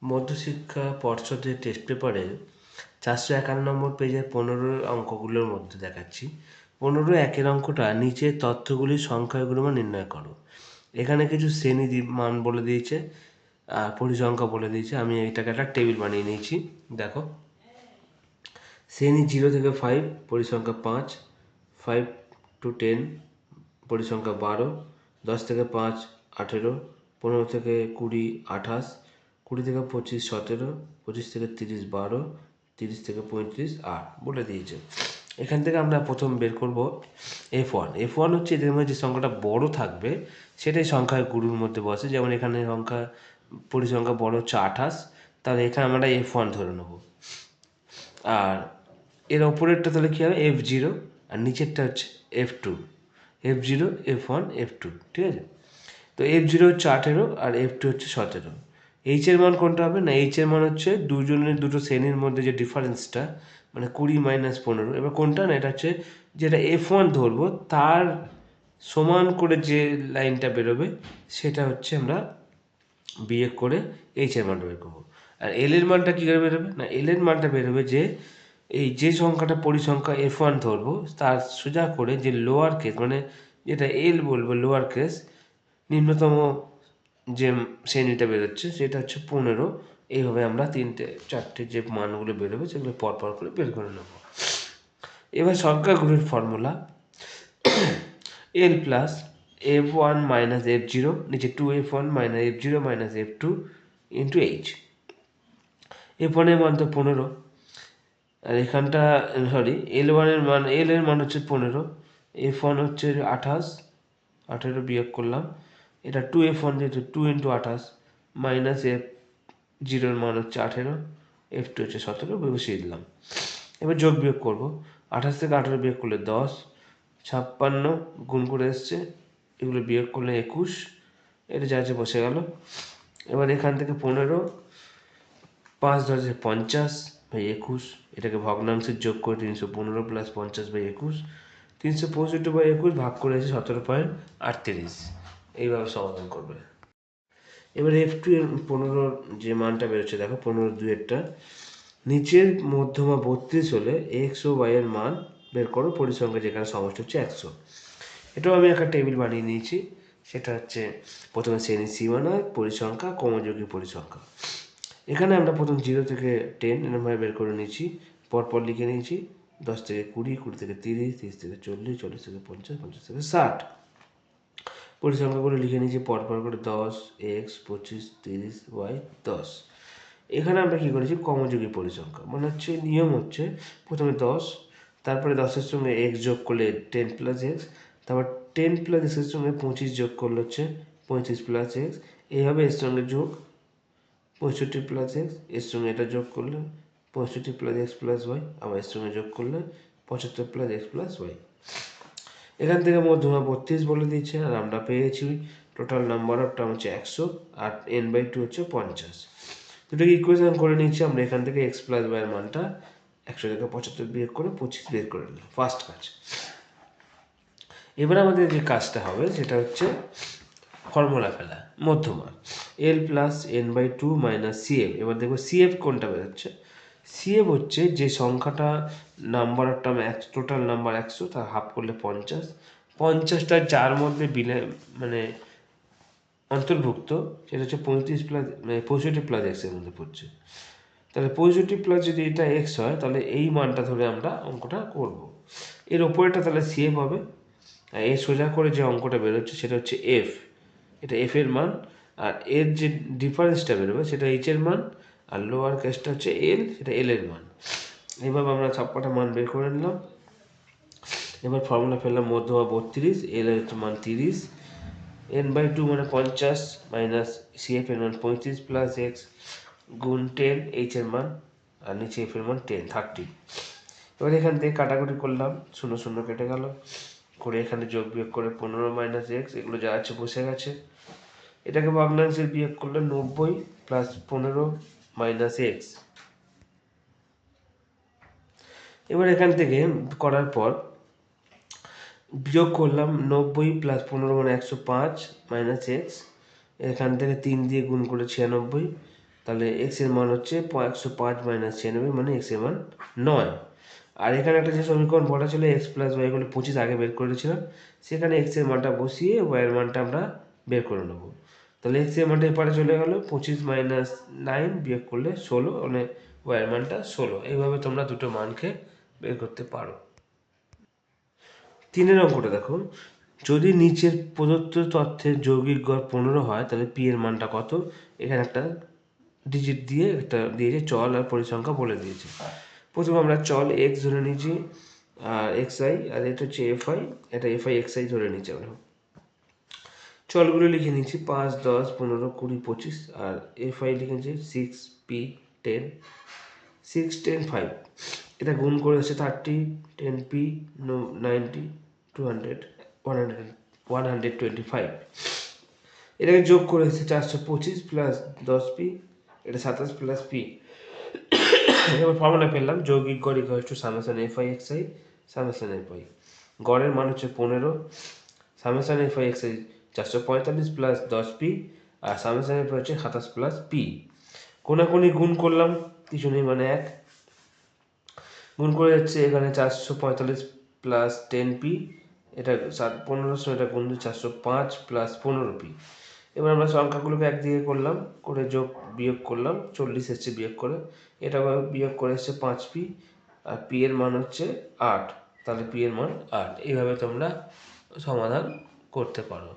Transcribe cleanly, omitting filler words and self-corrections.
মধ্যশিক্ষা পর্ষদের টেস্ট পেপারে 451 নম্বর পেজের 15 অঙ্কগুলোর মধ্যে দেখাচ্ছি। 15 অঙ্কটা নিচের তথ্যগুলির সংখ্যাগুলো নির্ণয় করো। এখানে কিছু শ্রেণী মান বলে দিয়েছে, পরিসংখ্যা বলে দিয়েছে। আমি এটাকে একটা টেবিল বানিয়ে নিয়েছি। দেখো, শ্রেণী 0 থেকে 5 পরিসংখ্যা 5, 5 to 10 পরিসংখ্যা 12, 10 থেকে 5 18, 15 থেকে 20 28, 20 থেকে 25 17, 25 থেকে 30 12, 30 থেকে 35 8 বলে দিয়েছে। এখান থেকে আমরা প্রথম বের করব F1। F1 হচ্ছে এদের মধ্যে যে সংখ্যাটা বড় থাকবে সেটাই সংখ্যার গুরুর মধ্যে বসে। যেমন এখানে পরিসংখ্যা বড় হচ্ছে 28, তাহলে এখানে আমরা F1 ধরে নেব। আর এর ওপরেরটা তাহলে কী হবে? F0, আর নিচেরটা হচ্ছে F2। F0, F1, F2, ঠিক আছে? তো F0 হচ্ছে 18 আর F2 হচ্ছে 17। এইচের মান কোনটা হবে? না, এইচের মান হচ্ছে দুটো শ্রেণীর মধ্যে যে ডিফারেন্সটা, মানে 20 - 15। এবার কোনটা? না, এটা হচ্ছে যেটা F1 ধরবো তার সমান করে যে লাইনটা বেরোবে সেটা হচ্ছে আমরা বিয়োগ করে এইচের মানটা বের করবো। আর এল এর মানটা কী করে বেরোবে? না, এল এর মানটা বেরোবে যে এই যে সংখ্যাটা পরিসংখ্যা F1 ধরবো তার সোজা করে যে লোয়ার কেস, মানে যেটা এল বলবো লোয়ার কেস, নিম্নতম যে শ্রেণীটা বেরোচ্ছে সেটা হচ্ছে 15। এইভাবে আমরা 4টে যে মানগুলো বেরোবে সেগুলো পরপর করে বের করে নেব। এবার সংখ্যাগুলির ফর্মুলা এল প্লাস F1 মাইনাস F0, নিচে 2F1 minus F0 minus F2 into H. F1 এর মান তো 15, আর এখানটা সরি এল এর মান হচ্ছে 15, F1 হচ্ছে 28, 18 বিয়োগ করলাম, এটা 2F1 যেহেতু 2 ইন্টু 28 মাইনাস F0 এর মান হচ্ছে 18, F2 হচ্ছে 17, বসিয়ে দিলাম। এবার যোগ বিয়োগ করবো। 28 থেকে 18 বিয়োগ করলে 10, 56 গুণ করে এসছে, এগুলো বিয়োগ করলে 21, এটা যা আছে বসে গেল। এবার এখান থেকে 15, 5 10 50 বাই 21, এটাকে ভগ্নাংশের যোগ করে 315 প্লাস 50 বাই 21, 365 বাই 21 ভাগ করে এসে 17.38। এইভাবে সমাধান করবে। এবার F2 এর 15 যে মানটা বেরোচ্ছে, দেখো 15/2 নিচের মধ্যমা 32 হলে x ও y এর মান বের করো পরিসংখ্যা যেখানে সমষ্টি হচ্ছে 100। এটাও আমি একটা টেবিল বানিয়ে নিয়েছি। সেটা হচ্ছে প্রথমে শ্রেণী সীমানার পরিসংখ্যা, ক্রমযোগী পরিসংখ্যা। এখানে আমরা প্রথম 0 থেকে 10 এরমভাবে বের করে নিয়েছি, পরপর লিখে নিয়েছি। 10 থেকে 20, 20 থেকে 30, 30 থেকে 40, 40 থেকে 50, 50 থেকে 60। পরিসংখ্যাগুলো লিখে নিয়েছি পরপর করে 10 x, 25, 30, y 10। এখানে আমরা কী করেছি? ক্রমযোগী পরিসংখ্যা, মানে হচ্ছে নিয়ম হচ্ছে প্রথমে 10, তারপরে 10-এর সঙ্গে x যোগ করলে 10 প্লাস এক্স, তারপর 10 প্লাস এক্সের সঙ্গে 25 যোগ করলে হচ্ছে 35 প্লাস এক্স। এইভাবে এর সঙ্গে যোগ 65 প্লাস এক্স, এর সঙ্গে এটা যোগ করলে 65 প্লাস এক্স প্লাস ওয়াই, আবার এর সঙ্গে যোগ করলে 75 প্লাস এক্স প্লাস ওয়াই। এখান থেকে মধ্যমা 32 বলে দিয়েছে, আর আমরা পেয়েছি টোটাল নাম্বার অফ টার্ম হচ্ছে 100, আর n/2 হচ্ছে 50। দুটোকে ইকুয়েশন করে নিচ্ছি আমরা। এখান থেকে এক্স প্লাস ওয়াই এর মানটা 100 থেকে 75 বিয়োগ করে 25 বের করে নিলাম, ফার্স্ট কাজ। এবার আমাদের যে কাজটা হবে সেটা হচ্ছে ফর্মুলা ফেলা, মধ্যমা এল প্লাস n/2 মাইনাস সিএফ। এবার দেখবো সিএফ কোনটা বেরোচ্ছে। সিএফ হচ্ছে যে সংখ্যাটা number of term total number 100, তার হাফ করলে 50, 50টা যার মধ্যে মানে অন্তর্ভুক্ত সেটা হচ্ছে 35 প্লাস 65 প্লাস এক্সের মধ্যে পড়ছে। তাহলে 65 প্লাস যদি এটা এক্স হয় তাহলে এই মানটা ধরে আমরা অঙ্কটা করব। এর ওপরেটা তাহলে সিএফ হবে, আর এর সোজা করে যে অঙ্কটা বেরোচ্ছে সেটা হচ্ছে এফ, এটা এফ এর মান। আর এর যে ডিফারেন্সটা বেরোবে সেটা এইচ এর মান, আর লোয়ার কেসটা হচ্ছে এল, সেটা এল এর মান। এইভাবে আমরা সবকটা মান বের করে নিলাম। এবার ফর্মুলা ফেললাম, মধ্যমা 32, এল এর মান 30, n/2 মানে 50 মাইনাস সিএফ এর মান 35 প্লাস এক্স গুণ 10 এইচ এর মান, আর নিচে এফ এর মান 30। এবার এখান থেকে কাটাকুটি করলাম, 0 0 কেটে গেল, করে এখানে যোগ বিয়োগ করে 15 মাইনাস এক্স, এগুলো যা আছে বসে গেছে। এটাকে ভগ্নাংশে বিয়োগ করলে 90 প্লাস 15 মাইনাস এক্স। এবার এখান থেকে করার পর বিয়োগ করলাম 90 প্লাস 15 মানে 105 মাইনাস এক্স, এখান থেকে 3 দিয়ে গুণ করে 96, তাহলে এক্স এর মান হচ্ছে 105 মাইনাস 96, মানে এক্স এর মান 9। আর এখানে একটা যে সমীকরণ বলা ছিল এক্স প্লাস ওয়াই গুলো 25 আগে বের করেছিলাম, সেখানে এক্স এর মানটা বসিয়ে ওয়াই এর মানটা আমরা বের করে নেবো। তাহলে এক্স এর মানটা এপারে চলে গেল, 25 মাইনাস 9 বিয়োগ করলে 16, মানে ওয়াই এর মানটা 16। এইভাবে তোমরা দুটো মানকে বের করতে পারো। 3 অঙ্কটা দেখো, যদি নিচের প্রদত্ত তথ্যের যৌগিক গড় 15 হয় তাহলে পি এর মানটা কত। এখানে একটা ডিজিট দিয়ে একটা দিয়েছে, চল আর পরিসংখ্যা বলে দিয়েছে। প্রথমে আমরা চল এক্স ধরে নিয়েছি, আর এক্স আই, আর এটা হচ্ছে এফ আই, এটা এফ আই এক্স আই ধরে নিয়েছি আমরা। চলগুলো লিখে নিয়েছি 5, 10, 15, 20, 25, আর এফ আই লিখেছি 6, পি 10, 6, 10, 5। এটা গুণ করে হচ্ছে 30, 10, পি 90, 200, 125। এটাকে যোগ করে হচ্ছে 425 প্লাস 10 পি, এটা 27 প্লাস পি। এবার ফর্মুলা পেলাম, যৌগিক গড় equal to summation f i x i summation f i. গড়ের মান হচ্ছে 15, summation f i x i 445 plus 10পি, আর সামেশন এফ আই হচ্ছে 27 প্লাস পি। কোনাকুনি গুণ করলাম, কিছু নেই মানে 1, গুণ করে হচ্ছে এখানে 445 প্লাস 10পি, এটা 1500, এটা গুণ 405 প্লাস 15পি। এবার আমরা সংখ্যাগুলোকে একদিকে করলাম, করে যোগ বিয়োগ করলাম, 40 এসছে বিয়োগ করে, এটা বিয়োগ করে এসছে 5পি, আর পি এর মান হচ্ছে 8। তাহলে পি এর মান 8। এইভাবে তোমরা সমাধান করতে পারো।